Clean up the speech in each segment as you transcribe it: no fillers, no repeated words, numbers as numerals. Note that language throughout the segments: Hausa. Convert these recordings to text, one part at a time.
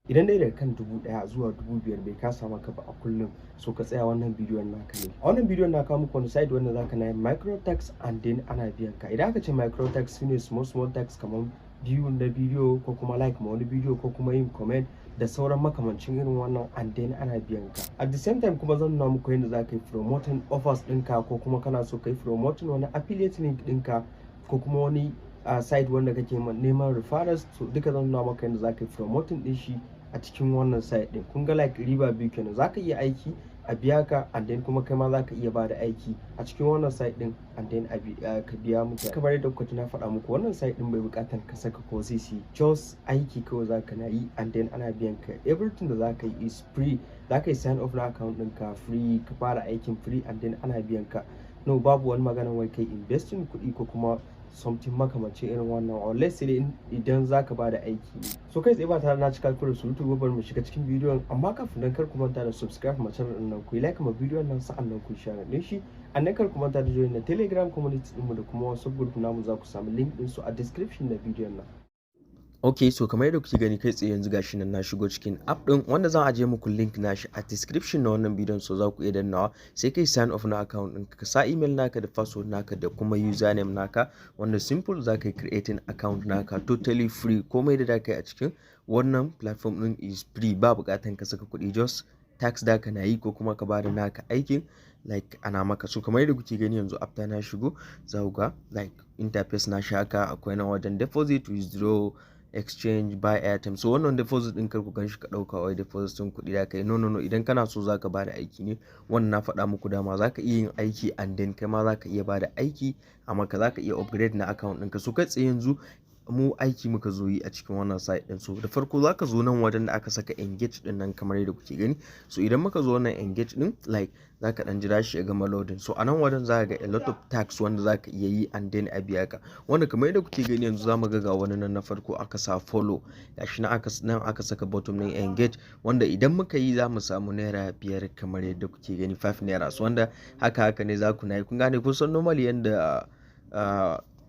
Idan dai daga kan 1000 zuwa 5000 bai kasa maka ba a kullum, so ka tsaya wannan bidiyon naka ne. A wannan bidiyon na kawo muku wani site wanda zaka na micro tax and then ana biyan ka. Idan aka ce micro tax shine small tax kamar view na bidiyo ko kuma like ma wani bidiyo ko kuma yin comment da sauran makamancin irin wannan, and then ana biyan ka. At the same time kuma zan nuna muku yadda zaka yi promoting offers ɗinka, ko kuma kana so ka yi promoting wani affiliate link ɗinka ko kuma wani site wanda kake neman referrals, so duka zan nuna maka yadda zaka yi promoting ɗin shi a cikin wannan site din. Kun ga like riba biyu kenan, zaka iya aiki a biya ka, and then kuma kai ma zaka iya bada aiki a cikin wannan site din, and then ka biya muku. Kamar yadda kuka ji na faɗa muku, wannan site din bai buƙatar ka saka ko sisi, just aiki kawai zaka na yi, and then ana biyan ka. Everything da zaka yi is free. Zaka yi sign up na account ɗinka free, ka fara aikin free, and then ana biyan ka. No, babu wani magana wai kai investing kuɗi ko kuma something makamancin irin wannan, or let's say idan zaka bada aiki. So kai tsaye ba tare na cika ku da surutu ba, bari mu shiga cikin bidiyon. Amma kafin nan, kar ku manta da subscribe ma channel din nan, ku yi like ma bidiyon nan, sa'an nan ku share din shi, and then kar ku manta da join na Telegram community din mu da kuma WhatsApp group namu. Za ku samu link din su a description na bidiyon nan. Okay, so kamar yadda kuke gani kai tsaye yanzu gashi nan na shigo cikin app din, wanda zan ajiye muku link nashi a description na wannan bidiyon, so za ku iya dannawa sai kai sign off na account din ka sa email naka da password naka da kuma username naka, wanda simple za ka yi creating account naka totally free. Komai da za ka yi a cikin wannan platform din is free, ba bukatan ka saka kuɗi, just tax da ka na yi ko kuma ka bada naka aikin like ana maka. So kamar yadda kuke gani yanzu after na shigo, za ku ga like interface na shi haka, akwai na wajen deposit, withdraw, exchange, buy airtime. So wannan deposit din kar ku ganshi ka dauka wai deposit din kuɗi da kai, no, idan kana so zaka bada aiki ne, wannan na faɗa muku dama zaka iya yin aiki, and then kai ma zaka iya bada aiki amma ka zaka iya upgrade na account ɗinka. So kai tsaye yanzu mu aiki muka zo yi a cikin wannan site din. So da farko zaka zo nan wajen da aka saka engage din nan kamar yadda kuke gani. So idan muka zo wannan engage din, like zaka dan jira shi ya gama loading. So anan wajen zaka ga a lot of tax wanda zaka iya yi, and then a biya ka, wanda kamar yadda kuke gani yanzu zamu ga wani nan na farko aka sa follow, gashi nan aka saka bottom din engage, wanda idan muka yi zamu samu naira 5 kamar yadda kuke gani, 5 naira. So wanda haka ne za ku na yi. Kun gane, kun san normally yanda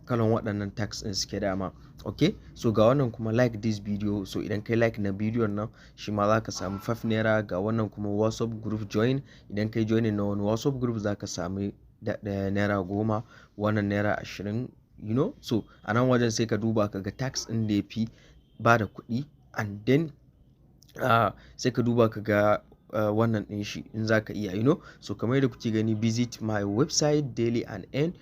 kalan waɗannan tax ɗin suke dama. Okay, so ga wannan kuma like this video. So idan kai like na bidiyon nan, shi ma zaka samu 5 naira. Ga wannan kuma WhatsApp group join, idan kai joining na wani WhatsApp group zaka samu naira 10, wannan naira 20, you know. So a nan wajen sai ka duba ka ga tax ɗin da ya fi ba da kuɗi, and then sai ka duba ka ga wannan ɗin shi in zaka iya, you know. So kamar yadda kuke gani, visit my website daily and earn,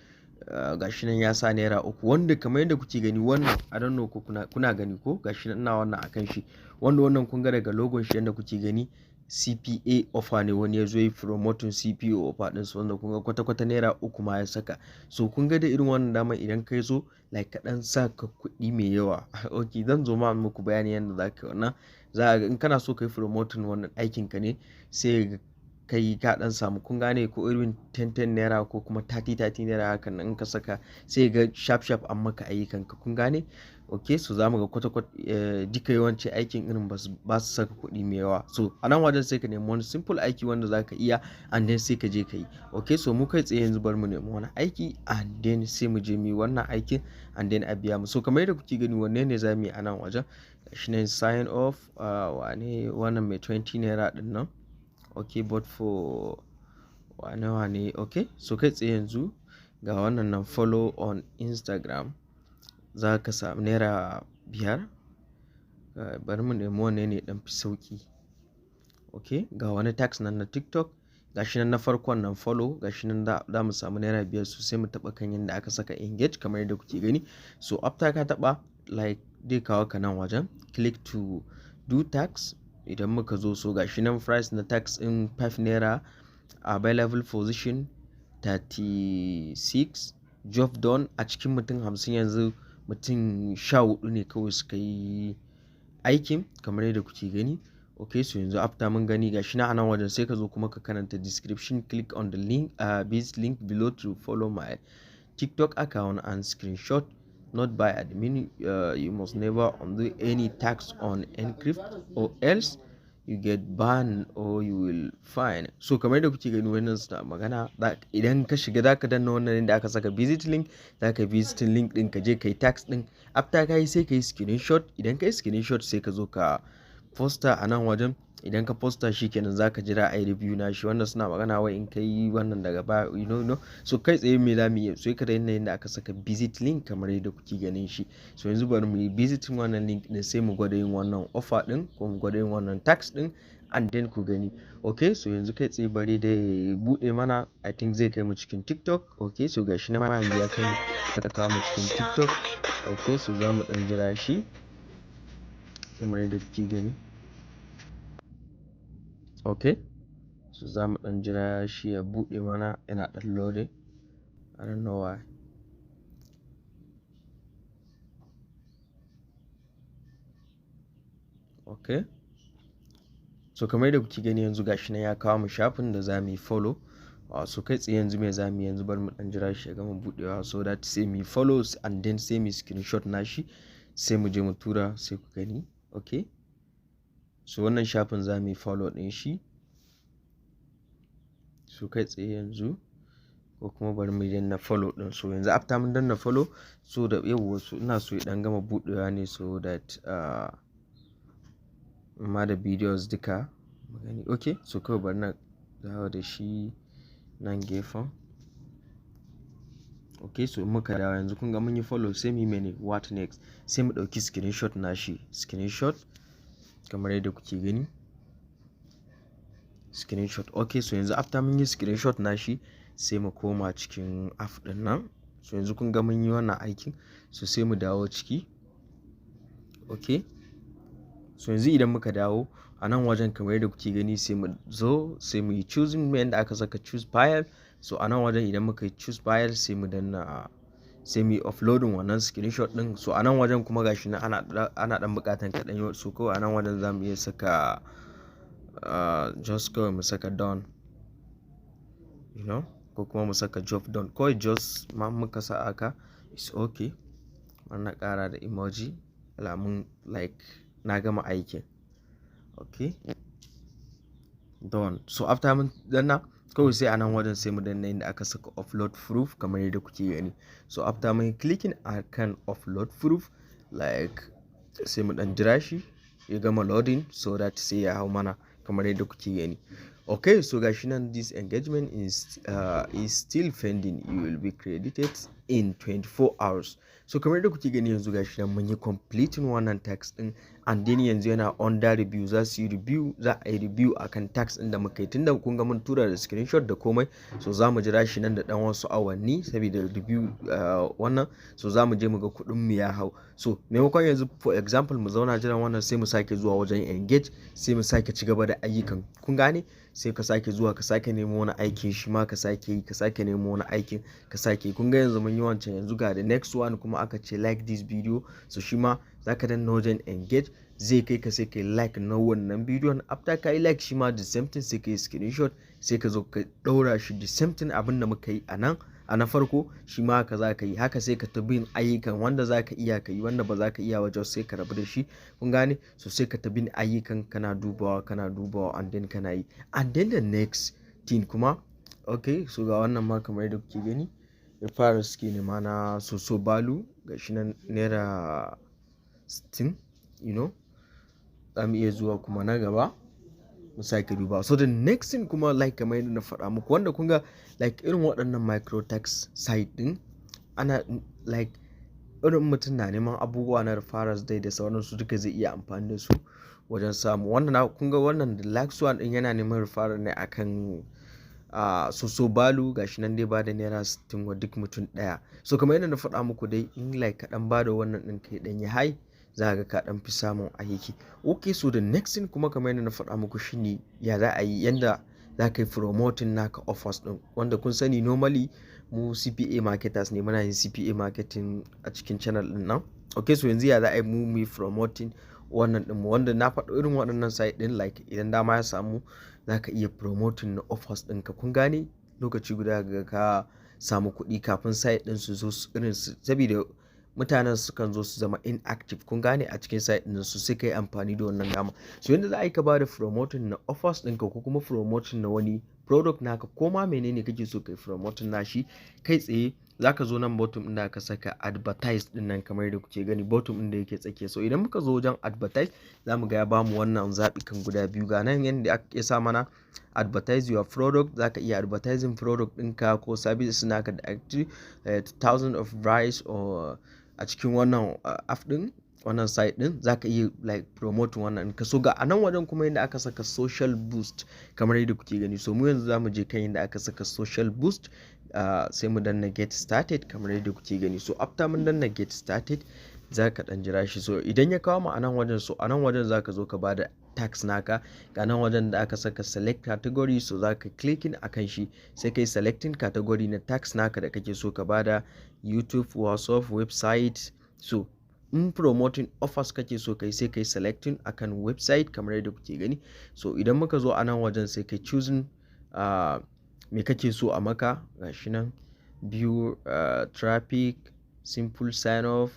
gashi nan ya sa naira 3, wanda kamar yadda kuke gani wannan I don't know ko kuna gani ko, gashi nan ina wannan akan shi, wanda wannan kun ga daga logon shi yadda kuke gani CPA offer ne, wani ya zo yi promoting CPA offer din su, wanda kun ga kwata naira 3 ma ya saka. So kun ga da irin wannan dama idan kai zo like ka dan saka kuɗi mai yawa. Okay, zan zo ma muku bayani yadda zaka yi wannan. Za ga in kana so kai promoting wannan aikin ka ne, sai kai ka dan samu, kun gane ko, irin 10 naira ko kuma 30 naira hakan nan in ka saka, sai ga sharp an maka ayyukan ka, kun gane. Okay, so zamu ga kwata duka yawanci aikin irin ba su saka kuɗi mai yawa. So a nan wajen sai ka nemi wani simple aiki wanda zaka iya, and then sai ka je ka yi. Okay, so mu kai tsaye yanzu bar mu nemi wani aiki, and then sai mu je mu yi wannan aikin, and then a biya mu. So kamar yadda kuke gani, wanne ne za mu yi a nan wajen, shi ne sign off, wannan mai 20 naira din nan. Okay, but for wane. Okay, so kai tsaye yanzu ga wannan nan follow on Instagram, za ka samu naira 5. Bari mu nemi wanne ne dan fi sauki. Okay, ga wani tax nan na TikTok, gashi nan na farkon nan follow, gashi nan da mu samu naira 5. So sai mu taba kan yanda aka saka engage kamar yadda kuke gani. So after ka taba, like dai kawo ka nan wajen click to do tax. Idan muka zo, so gashi nan price na tax in 5 naira, available position 36, job done. A cikin mutum 50 yanzu mutum 14 ne kawai suka yi aikin kamar yadda kuke gani. Okay, so yanzu after mun gani gashi na anan wajen, sai ka zo kuma ka karanta description, click on the link this link below to follow my TikTok account and screenshot, not by admin. You must never undo any tax on EarnCrib or else you get banned or you will fine. So kamar da kuke gani wannan suna magana, idan ka shiga zaka danna wannan inda aka saka visit link, zaka visit link din ka je kai tax din. After kai sai kai screenshot, idan kai screenshot sai ka zo ka poster a nan wajen. Idan ka poster shi kenan zaka jira a yi review na shi. Wannan suna magana wai in ka yi wannan daga baya so kai tsaye me za mu yi, so ka da yanayin da aka saka visit link kamar yadda kuke ganin shi. So yanzu bari mu yi visiting wannan link din, sai mu gwada yin wannan offer din ko mu gwada yin wannan tax din and then ku gani. Okay, so yanzu kai tsaye bari da ya bude mana, I think zai kai mu cikin TikTok. Okay, so gashi na ma yanzu ya kai mu kawo mu cikin TikTok. Okay, so za mu dan jira shi kamar yadda kuke gani. Okay, so za mu dan jira shi ya bude mana, yana dan loading. I don't know why. Okay, so kamar yadda kuke gani yanzu gashi na ya kawo mu shafin da za mu yi follow. So kai tsaye yanzu me za mu yi, yanzu bari mu dan jira shi ya gama budewa, so that sai mu follow and then sai mu screenshot nashi sai mu je mu tura sai ku gani. Okay, so wannan shafin za mu follow din shi. So kai tsaye yanzu ko kuma bari mu danna follow din. So yanzu after mun danna follow, so da yawa so ina so ya dan gama budewa ne, so that amma da videos duka mu gani. Okay, so kawai bari na dawo da shi nan gefen. Okay, so in muka dawo yanzu kun ga mun yi follow, sai mu yi mene, what next, sai mu dauki screenshot nashi, screenshot kamar yadda kuke gani, screenshot. Okay, so yanzu after mun yi screenshot nashi sai mu koma cikin app din nan. So yanzu kun ga mun yi wannan aikin, so sai mu dawo ciki. Okay, so yanzu idan muka dawo a nan wajen kamar yadda kuke gani, sai mu zo sai mu yi choosing yadda aka saka choose file. So a nan wajen idan muka yi choose file sai mu danna, sai mu yi uploading wannan screenshot din. So a nan wajen kuma gashi na ana dan bukatan kaɗan yau, so kawai a nan wajen za mu iya saka just kawai mu saka done, ko kuma mu saka job done, kawai just ma muka sa aka is okay. Wannan ƙara da emoji alamun like na gama aikin. Okay, done. So after mun danna kawai sai a nan wajen sai mu danna inda aka saka upload proof kamar yadda kuke gani. So after mun clicking akan upload proof, like sai mu dan jira shi ya gama loading, so that sai ya hau mana kamar yadda kuke gani. Okay, so gashi nan this engagement is still pending, you will be credited in 24 hours. So kamar yadda kuke gani yanzu gashi nan mun yi completing wannan tax din, and then yanzu yana under review. Za su yi review, za a yi review akan tax din da muka yi, tunda kun ga mun tura da screenshot da komai. So za mu jira shi nan da dan wasu awanni saboda review wannan, so za mu je mu ga kuɗin mu ya hau. So maimakon yanzu for example mu zauna jiran wannan, sai mu sake zuwa wajen engage, sai mu sake ci gaba da ayyukan, kun gane, sai ka sake zuwa ka sake nemo wani aikin shi ma ka sake yi, ka sake nemo wani aikin ka sake yi. Kun ga yanzu mun yi wancan, yanzu ga the next one kuma aka ce like this video, so shi ma zaka danna wajen engage, zai kai ka sai kai like na wannan bidiyon. After ka yi like shi ma the same thing, sai ka yi screenshot sai ka zo ka ɗaura shi the same thing abin da muka yi a nan a na farko, shi ma haka za ka yi. Haka sai ka ta bin ayyukan, wanda za ka iya ka yi, wanda ba za ka iya wajen sai ka rabu da shi, kun gane. So sai ka ta bin ayyukan kana dubawa and then kana yi. And then the next thing kuma, okay, so ga wannan ma kamar yadda kuke gani, ya fara suke nema na soso balu, ga shi nan naira 60, za mu iya zuwa kuma na gaba mu sake duba. So the next thing kuma, like kamar yadda na faɗa muku, wanda kun ga like irin waɗannan micro tax site din, ana like irin mutum na neman abubuwa na referrals dai da sauransu duka zai iya amfani da su wajen samu. Wannan kun ga wannan the last one din yana neman referral ne akan soso balu, gashi nan dai ba da naira 60 wa duk mutum ɗaya. So kamar yadda na faɗa muku dai, in like kaɗan ba da wannan ɗin kai ɗan ya hai, za ga ka dan fi samun aiki. Okay, so the next thing kuma kamar yadda na faɗa muku shine ya za a yi, yanda za ka yi promoting naka offers din, wanda kun sani normally mu CPA marketers ne, muna yin CPA marketing a cikin channel din nan. Okay, so yanzu ya za a yi mu yi promoting wannan din mu, wanda na faɗo irin waɗannan site din, like idan dama ya samu za ka iya promoting na offers ɗinka, kun gane, lokaci guda ga ka samu kuɗi kafin site din su zo irin su, saboda mutanen sukan zo su zama inactive, kun gane, a cikin site din su, sai kai amfani da wannan dama. So yanda za a yi ka bada promoting na offers ɗinka ko kuma promoting na wani product naka, ko ma menene kake so kai promoting na shi, kai tsaye zaka zo nan bottom din da aka saka advertise din nan kamar da kuke gani bottom din da yake tsakiya. So idan muka zo wajen advertise zamu ga ya bamu wannan zaɓikan guda biyu. Ga nan yanda aka sa mana advertise your product, zaka iya advertising product ɗinka ko services naka da actually 1000 of price or a cikin wannan app din, wannan site din zaka iya like promoting wannan ka. So ga anan wajen kuma yanda aka saka social boost kamar yadda kuke gani. So mu yanzu zamu je kan yanda aka saka social boost, sai mu danna get started kamar yadda kuke gani. So after mun danna get started zaka dan jira shi. So idan ya kawo mu anan wajen, so anan wajen zaka zo ka bada tax naka. Ga nan wajen da aka saka select category, so zaka clicking akan shi sai kai selecting category na tax naka da kake so ka bada, YouTube, WhatsApp, website. So in promoting offers kake so kai sai kai selecting akan website kamar yadda kuke gani. So idan muka zo anan wajen sai kai choosing me kake so a maka. Gashi nan view traffic, simple sign off,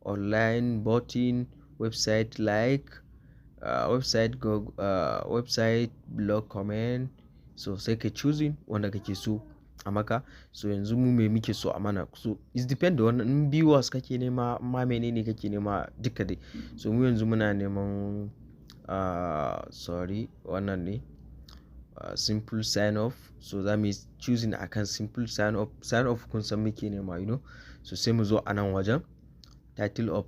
online button, website like, website go, website blog comment. So sai kai choosing wanda kake so a maka. So yanzu mu me muke so a mana, so it depend da wannan, in viewers kake nema ma menene kake nema duka dai. So mu yanzu muna neman sorry wannan ne simple sign off. So za mu yi choosing akan simple sign off kun san muke nema, you know. So sai mu zo anan wajen title of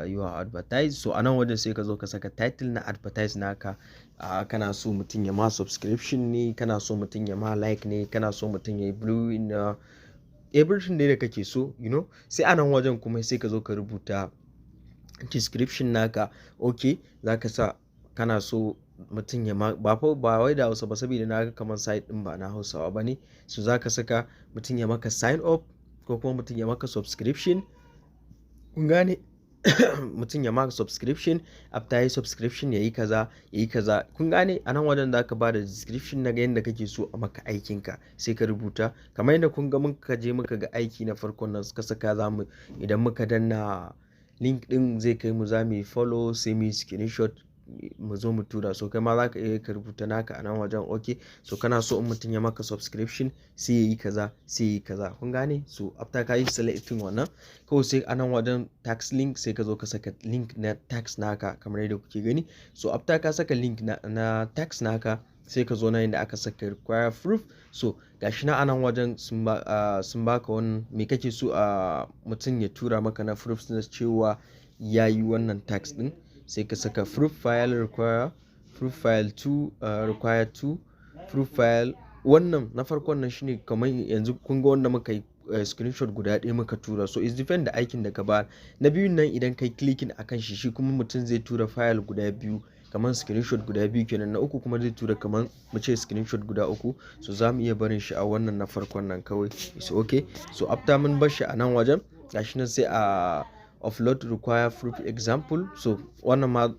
your advertise. So anan wajen sai ka zo ka saka title na advertise naka. Kana so mutum ya ma subscription ne, kana so mutum ya ma like ne, kana so mutum ya yi blue in everything da kake so, you know. Sai anan wajen kuma sai ka zo ka rubuta description naka. Okay, zaka sa kana so mutum ya ma ba wai da Hausa ba saboda na ga kamar site din ba na Hausawa bane. So zaka saka mutum ya maka sign up ko kuma mutum ya maka subscription, kun gane. Mutum ya maka subscription, after yi subscription yayi kaza yayi kaza, kun gane. Anan wajen zaka bada description na yanda kake so a maka aikin ka sai ka rubuta kamar yadda kun ga muka je muka ga aiki na farkon nan suka saka zamu, idan muka danna link din zai kai mu, zamu yi follow sai mu yi screenshot mu zo mu tura. So kai ma zaka iya ka rubuta naka anan wajen. Okay, so kana so in mutum ya maka subscription sai yayi kaza sai yayi kaza, kun gane. So after ka yi selecting wannan kawai sai anan wajen tax link sai ka zo ka saka link na tax naka kamar yadda kuke gani. So after ka saka link na tax naka sai ka zo na inda aka saka require proof. So gashi na anan wajen sun baka wannan me kake so mutum ya tura maka na proof na cewa yayi wannan tax din. Sai ka saka proof file require, proof file 2 require 2, proof file. Wannan na farkon nan shine kamar yanzu kun ga wanda muka yi screenshot guda ɗaya muka tura. So it's depend da aikin da ka ba. Na biyun nan idan kai clicking akan shi kuma mutum zai tura file guda biyu kamar screenshot guda biyu kenan. Na uku kuma zai tura kamar mu ce screenshot guda uku. So za mu iya barin shi a wannan na farkon nan kawai. So okay, so after mun bar shi a nan wajen gashi nan sai upload require proof example. So wannan ma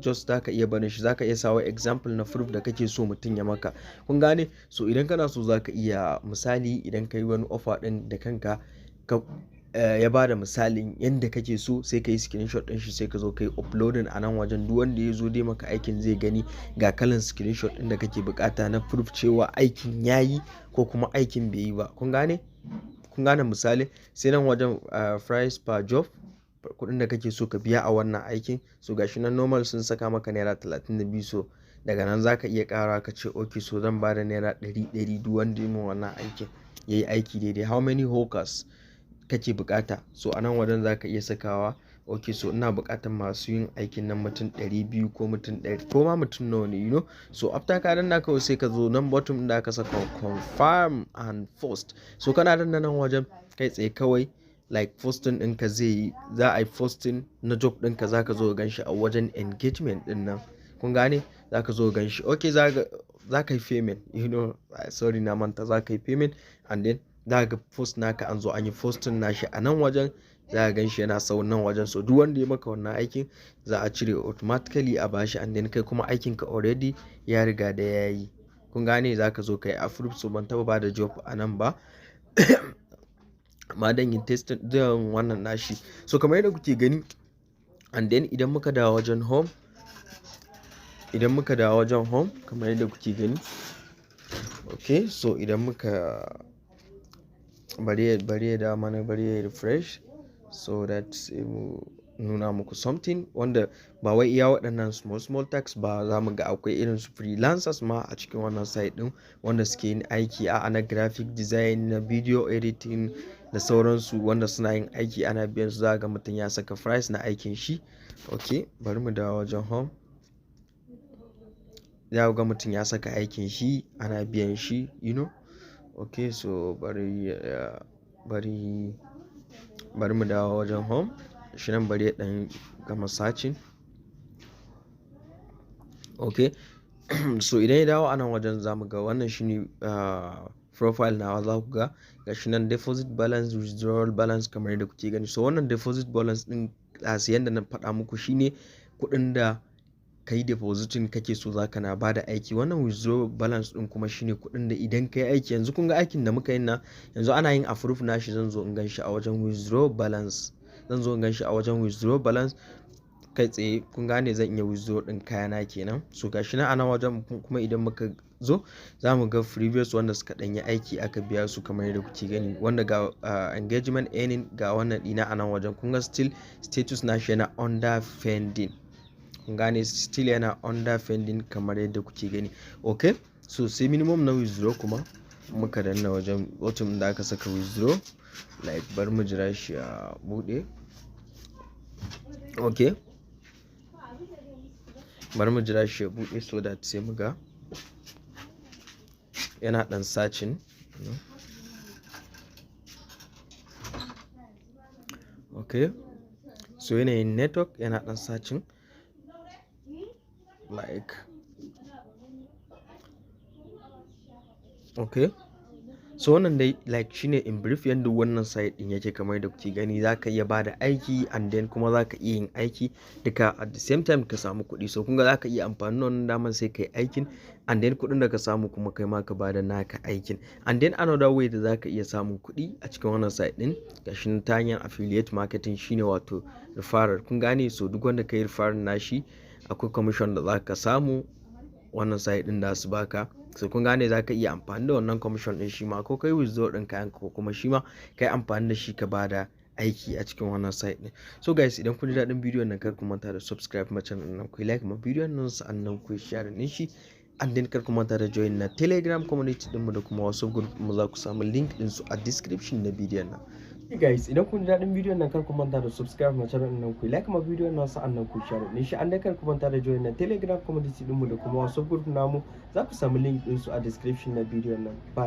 just zaka iya barin shi, zaka iya sawa example na proof da kake so mutum ya maka, kun gane. So idan kana so zaka iya misali idan kai wani offer din da kanka ka ya bada misalin yanda kake so sai kai screenshot din shi sai ka zo kai uploading a nan wajen. Duk wanda ya zo dai maka aikin zai gani ga kalan screenshot din da kake bukata na proof cewa aikin yayi ko kuma aikin bai yi ba, kun gane. Kun gane misali. Sai nan wajen price per job, kuɗin da kake so ka biya a wannan aikin. So gashi nan normal sun saka maka naira 32. So daga nan zaka iya ƙara ka ce okay, so zan bada naira 100 duk wanda ya min wannan aikin yayi aiki daidai. How many workers kake bukata. So a nan wajen zaka iya sakawa okay, so ina bukatan masu yin aikin nan mutum 200 ko mutum 100 ko ma mutum nawa ne, you know. So after ka danna kawai sai ka zo nan bottom da aka saka confirm and post. So kana danna nan wajen kai tsaye kawai like posting ɗinka za a yi posting na job ɗinka, za ka zo gan shi a wajen engagement ɗin nan, kun gane. Za ka zo gan shi okay, za ka yi payment, you know, sorry na manta, za ka yi payment and then za ka post naka an zo an yi posting nashi a nan wajen, za ka gan shi yana sau nan wajen. So duk wanda ya maka wannan aikin za a cire automatically a bashi and then kai kuma aikinka already ya riga da ya yi, kun gane. Za ka zo ka yi approve. So ban taba ba da job a nan ba amma dan yin testing din wannan nashi. So kamar yadda kuke gani and then idan muka dawo wajen home, kamar yadda kuke gani okay. So idan muka bari ya da mana, bari ya refresh so that sai mu nuna muku something wanda ba wai iya waɗannan small tax ba. Za mu ga akwai irin su freelancers ma a cikin wannan site din wanda suke yin aiki a na graphic design, na video editing da sauransu, wanda suna yin aiki ana biyan su. Za ga mutum ya saka price na aikin shi. Okay, bari mu dawo wajen home. Za ga mutum ya saka aikin shi ana biyan shi, okay. So bari mu dawo wajen home. Shi nan bari ya dan gama searching. Okay. So idan ya dawo anan wajen zamu ga wannan shine profile nawa. Za ku ga gashi nan deposit balance, withdrawal balance kamar yadda kuke gani. So wannan deposit balance din yanda na faɗa muku shine kuɗin da kai depositin kake so zaka na bada aiki. Wannan withdrawal balance din kuma shine kuɗin da idan kai aiki, yanzu kun ga aikin da muka yi na yanzu ana yin approve nashi, zan zo in ganshi a wajen withdrawal balance. Kai tsaye kun gane zan iya withdraw din kayana kenan. So gashi nan anan wajen kuma idan muka zo za mu ga previous wanda suka danyi aiki aka biya su kamar yadda kuke gani, wanda ga engagement earning ga wannan dina anan wajen. Kun ga still status nashi yana under pending. Kun gane still yana under pending kamar yadda kuke gani. Okay, so sai minimum na withdraw kuma muka danna wajen bottom da aka saka withdraw, like bari mu jira shi a bude. Okay, bari mu jira shi ya bude so that sai mu ga yana dan searching. Okay, so yanayin network yana dan searching like. Okay, so wannan dai like shine in brief yanda wannan site din yake kamar da kuke gani. Zaka iya bada aiki and then kuma zaka iya yin aiki duka at the same time ka samu kuɗi. So kun ga zaka iya amfani da wannan daman sai kai aikin and then kuɗin da ka samu kuma kai ma ka bada naka aikin. And then another way da zaka iya samun kuɗi a cikin wannan site din gashi ta hanyar affiliate marketing shine wato referral. Kun gane, so duk wanda kai referral nashi akwai commission da zaka samu wannan site din da su baka. So kun gane zaka iya amfani da wannan commission din shi ma ko kai withdraw din kayan ko kuma shi ma kai amfani da shi ka bada aiki a cikin wannan site din. So guys, idan kun ji daɗin bidiyon nan kar ku manta da subscribe ma channel nan, ku like ma bidiyon nan sannan ku share din shi, and then kar ku manta da join na Telegram community din mu da kuma WhatsApp group mu. Za ku samu link din su a description na bidiyon nan. Hey guys, idan kun ji daɗin bidiyon nan kar ku manta da subscribe ma channel nan, ku like ma bidiyon nan sannan ku share din shi, and then kar ku manta da join na Telegram community din mu da kuma WhatsApp group namu. Za ku samu link din su a description na bidiyon nan. Bye.